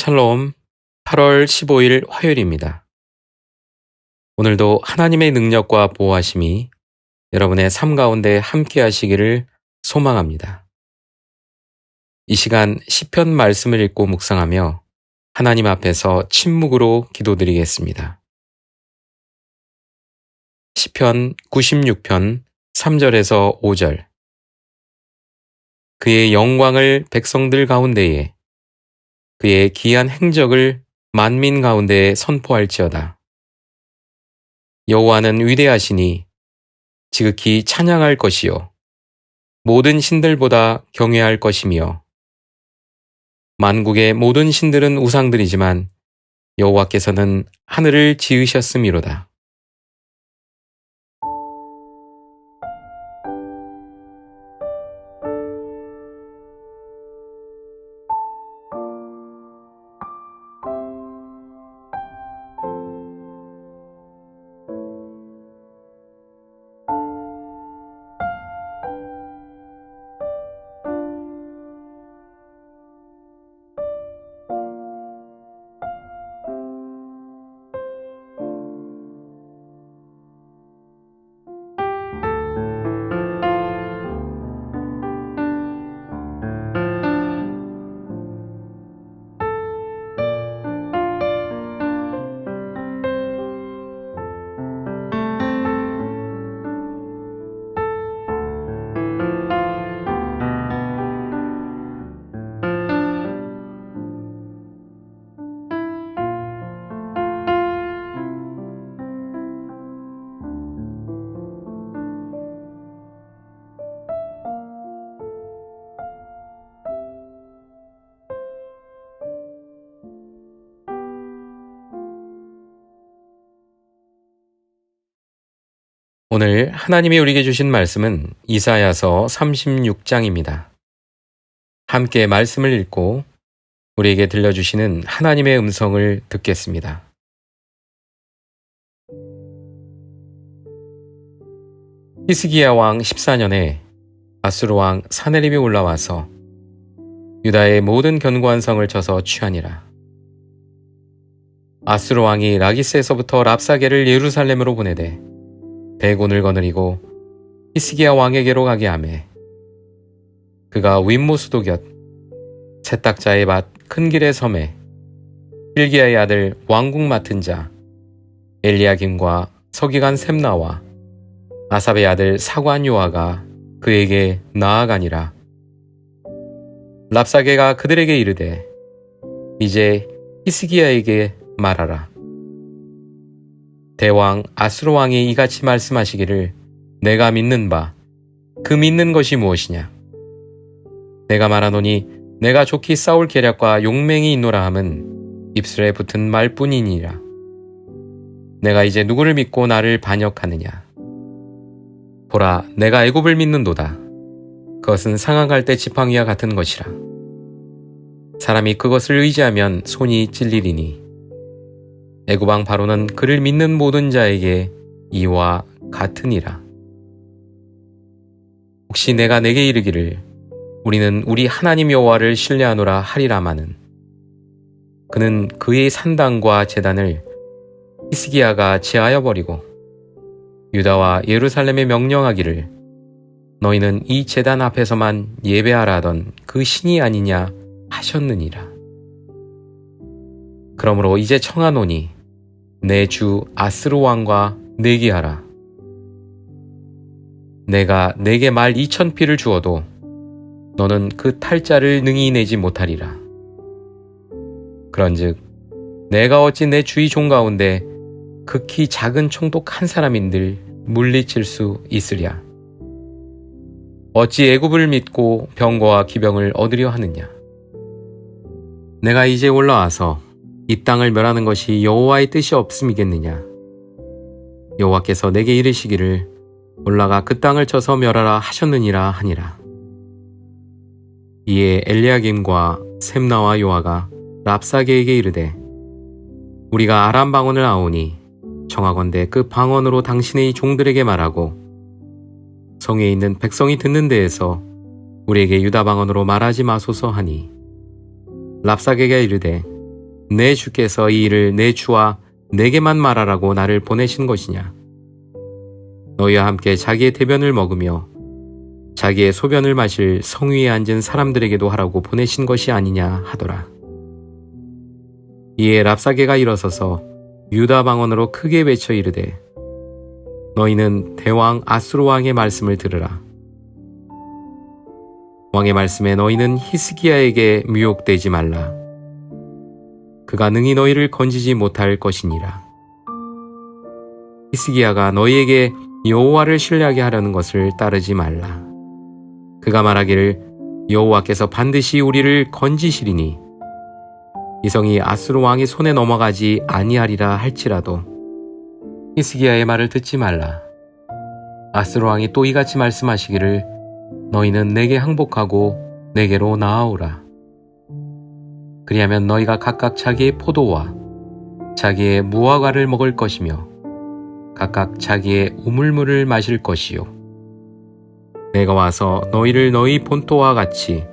샬롬 8월 15일 화요일입니다. 오늘도 하나님의 능력과 보호하심이 여러분의 삶 가운데 함께 하시기를 소망합니다. 이 시간 시편 말씀을 읽고 묵상하며 하나님 앞에서 침묵으로 기도드리겠습니다. 시편 96편 3절에서 5절. 그의 영광을 백성들 가운데에, 그의 기이한 행적을 만민 가운데에 선포할지어다. 여호와는 위대하시니 지극히 찬양할 것이요 모든 신들보다 경외할 것이며, 만국의 모든 신들은 우상들이지만 여호와께서는 하늘을 지으셨음이로다. 오늘 하나님이 우리에게 주신 말씀은 이사야서 36장입니다. 함께 말씀을 읽고 우리에게 들려주시는 하나님의 음성을 듣겠습니다. 히스기야 왕 14년에 아수르 왕 사네립이 올라와서 유다의 모든 견고한 성을 쳐서 취하니라. 아수르 왕이 라기스에서부터 랍사게를 예루살렘으로 보내되 대군을 거느리고 히스기야 왕에게로 가게 하매, 그가 윗모수도 곁 채탁자의 밭 큰 길의 섬에 hil기야의 아들 왕궁 맡은 자 엘리야김과 서기관 셈나와 아삽의 아들 사관 요아가 그에게 나아가니라. 랍사게가 그들에게 이르되, 이제 히스기야에게 말하라. 대왕 아수르 왕이 이같이 말씀하시기를, 내가 믿는 바 그 믿는 것이 무엇이냐? 내가 말하노니 내가 좋게 싸울 계략과 용맹이 있노라 함은 입술에 붙은 말뿐이니라. 내가 이제 누구를 믿고 나를 반역하느냐? 보라, 내가 애굽을 믿는도다. 그것은 상하갈 때 지팡이와 같은 것이라. 사람이 그것을 의지하면 손이 찔리리니 애굽 왕 바로는 그를 믿는 모든 자에게 이와 같으니라. 혹시 내가 내게 이르기를, 우리는 우리 하나님 여호와를 신뢰하노라 하리라마는, 그는 그의 산당과 제단을 히스기야가 제하여 버리고 유다와 예루살렘에 명령하기를, 너희는 이 제단 앞에서만 예배하라 하던 그 신이 아니냐 하셨느니라. 그러므로 이제 청하노니 내 주 아스루 왕과 내기하라. 내가 내게 말 2,000피를 주어도 너는 그 탈자를 능히 내지 못하리라. 그런즉 내가 어찌 내 주의 종 가운데 극히 작은 총독 한 사람인들 물리칠 수 있으랴? 어찌 애굽을 믿고 병거와 기병을 얻으려 하느냐? 내가 이제 올라와서 이 땅을 멸하는 것이 여호와의 뜻이 없음이겠느냐? 여호와께서 내게 이르시기를, 올라가 그 땅을 쳐서 멸하라 하셨느니라 하니라. 이에 엘리야김과 셈나와 요아가 랍사게에게 이르되, 우리가 아람 방언을 아오니 청하건대 그 방언으로 당신의 종들에게 말하고, 성에 있는 백성이 듣는 데에서 우리에게 유다 방언으로 말하지 마소서 하니, 랍사게가 이르되, 내 주께서 이 일을 내 주와 내게만 말하라고 나를 보내신 것이냐? 너희와 함께 자기의 대변을 먹으며 자기의 소변을 마실 성위에 앉은 사람들에게도 하라고 보내신 것이 아니냐 하더라. 이에 랍사게가 일어서서 유다 방언으로 크게 외쳐 이르되 너희는 대왕 아수르 왕의 말씀을 들으라. 왕의 말씀에 너희는 히스기야에게 미혹되지 말라. 그가 능히 너희를 건지지 못할 것이니라. 히스기야가 너희에게 여호와를 신뢰하게 하려는 것을 따르지 말라. 그가 말하기를 여호와께서 반드시 우리를 건지시리니 이 성이 아수르 왕의 손에 넘어가지 아니하리라 할지라도 히스기야의 말을 듣지 말라. 아수르 왕이 또 이같이 말씀하시기를 너희는 내게 항복하고 내게로 나아오라. 그리하면 너희가 각각 자기의 포도와 자기의 무화과를 먹을 것이며 각각 자기의 우물물을 마실 것이요. 내가 와서 너희를 너희 본토와 같이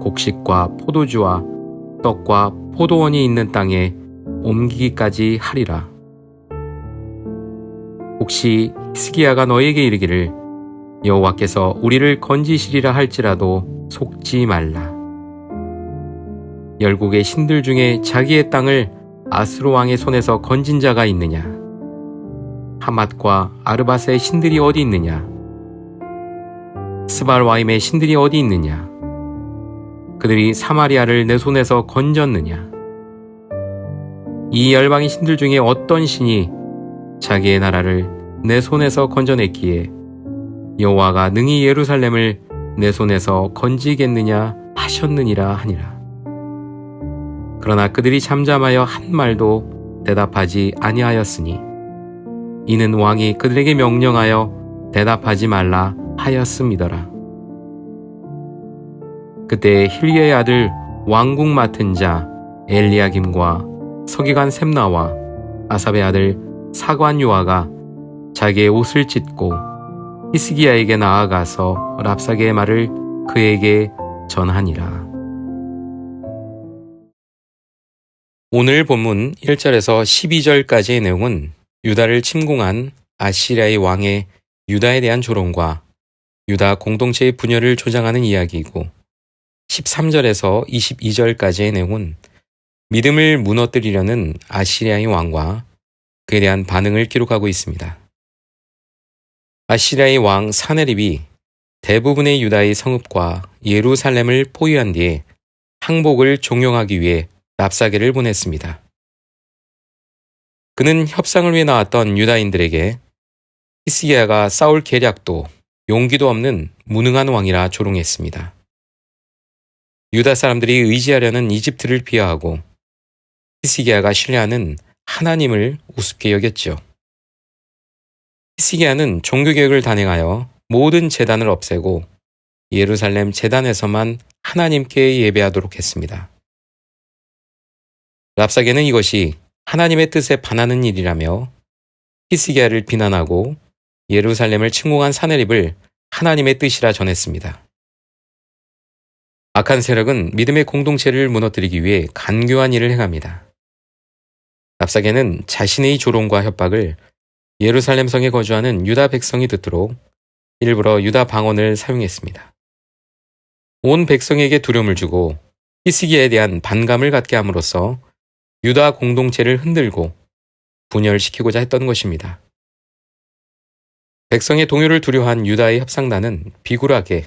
곡식과 포도주와 떡과 포도원이 있는 땅에 옮기기까지 하리라. 혹시 히스기야가 너희에게 이르기를 여호와께서 우리를 건지시리라 할지라도 속지 말라. 열국의 신들 중에 자기의 땅을 아수르 왕의 손에서 건진 자가 있느냐? 하맛과 아르밧의 신들이 어디 있느냐? 스발와임의 신들이 어디 있느냐? 그들이 사마리아를 내 손에서 건졌느냐? 이 열방의 신들 중에 어떤 신이 자기의 나라를 내 손에서 건져냈기에 여호와가 능히 예루살렘을 내 손에서 건지겠느냐 하셨느니라 하니라. 그러나 그들이 잠잠하여 한 말도 대답하지 아니하였으니 이는 왕이 그들에게 명령하여 대답하지 말라 하였음이더라. 그때 힐리의 아들 왕궁 맡은 자 엘리야김과 서기관 셈나와 아삽의 아들 사관 요아가 자기의 옷을 찢고 히스기야에게 나아가서 랍사게의 말을 그에게 전하니라. 오늘 본문 1절에서 12절까지의 내용은 유다를 침공한 아시리아의 왕의 유다에 대한 조롱과 유다 공동체의 분열을 조장하는 이야기이고 13절에서 22절까지의 내용은 믿음을 무너뜨리려는 아시리아의 왕과 그에 대한 반응을 기록하고 있습니다. 아시리아의 왕 사네립이 대부분의 유다의 성읍과 예루살렘을 포위한 뒤에 항복을 종용하기 위해 랍사게를 보냈습니다. 그는 협상을 위해 나왔던 유다인들에게 히스기야가 싸울 계략도 용기도 없는 무능한 왕이라 조롱했습니다. 유다 사람들이 의지하려는 이집트를 비하하고 히스기야가 신뢰하는 하나님을 우습게 여겼죠. 히스기야는 종교개혁을 단행하여 모든 제단을 없애고 예루살렘 제단에서만 하나님께 예배하도록 했습니다. 랍사게는 이것이 하나님의 뜻에 반하는 일이라며 히스기야를 비난하고 예루살렘을 침공한 사네립을 하나님의 뜻이라 전했습니다. 악한 세력은 믿음의 공동체를 무너뜨리기 위해 간교한 일을 행합니다. 랍사게는 자신의 조롱과 협박을 예루살렘 성에 거주하는 유다 백성이 듣도록 일부러 유다 방언을 사용했습니다. 온 백성에게 두려움을 주고 히스기야에 대한 반감을 갖게 함으로써 유다 공동체를 흔들고 분열시키고자 했던 것입니다. 백성의 동요를 두려워한 유다의 협상단은 비굴하게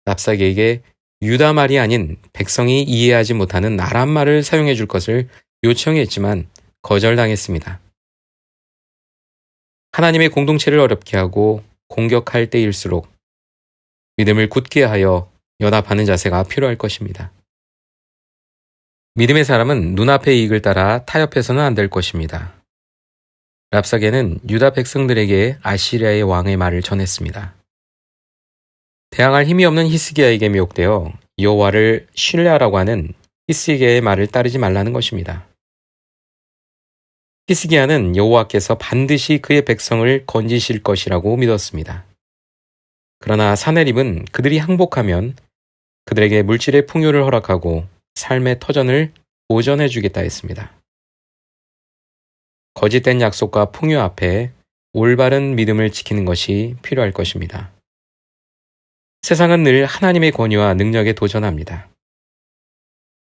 랍사게에게 유다 말이 아닌 백성이 이해하지 못하는 아람 말을 사용해 줄 것을 요청했지만 거절당했습니다. 하나님의 공동체를 어렵게 하고 공격할 때일수록 믿음을 굳게 하여 연합하는 자세가 필요할 것입니다. 믿음의 사람은 눈앞의 이익을 따라 타협해서는 안 될 것입니다. 랍사게는 유다 백성들에게 아시리아의 왕의 말을 전했습니다. 대항할 힘이 없는 히스기야에게 미혹되어 여호와를 신뢰하라고 하는 히스기야의 말을 따르지 말라는 것입니다. 히스기야는 여호와께서 반드시 그의 백성을 건지실 것이라고 믿었습니다. 그러나 사네립은 그들이 항복하면 그들에게 물질의 풍요를 허락하고 삶의 터전을 보전해 주겠다 했습니다. 거짓된 약속과 풍요 앞에 올바른 믿음을 지키는 것이 필요할 것입니다. 세상은 늘 하나님의 권위와 능력에 도전합니다.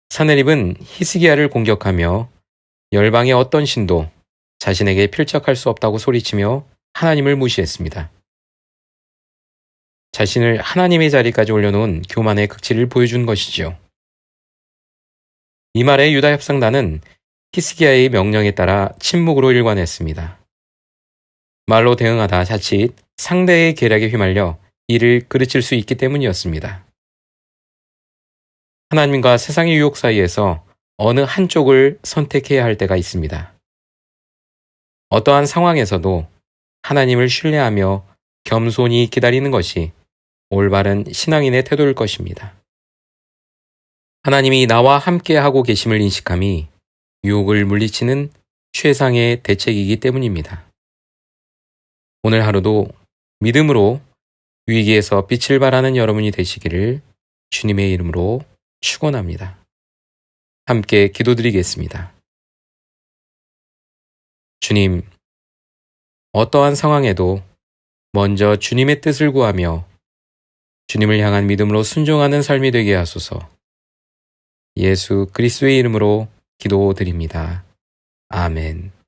사내립은 히스기야를 공격하며 열방의 어떤 신도 자신에게 필적할 수 없다고 소리치며 하나님을 무시했습니다. 자신을 하나님의 자리까지 올려놓은 교만의 극치를 보여준 것이지요. 이 말에 유다 협상단은 히스기야의 명령에 따라 침묵으로 일관했습니다. 말로 대응하다 자칫 상대의 계략에 휘말려 이를 그르칠 수 있기 때문이었습니다. 하나님과 세상의 유혹 사이에서 어느 한쪽을 선택해야 할 때가 있습니다. 어떠한 상황에서도 하나님을 신뢰하며 겸손히 기다리는 것이 올바른 신앙인의 태도일 것입니다. 하나님이 나와 함께 하고 계심을 인식함이 유혹을 물리치는 최상의 대책이기 때문입니다. 오늘 하루도 믿음으로 위기에서 빛을 발하는 여러분이 되시기를 주님의 이름으로 축원합니다. 함께 기도드리겠습니다. 주님, 어떠한 상황에도 먼저 주님의 뜻을 구하며 주님을 향한 믿음으로 순종하는 삶이 되게 하소서. 예수 그리스도의 이름으로 기도드립니다. 아멘.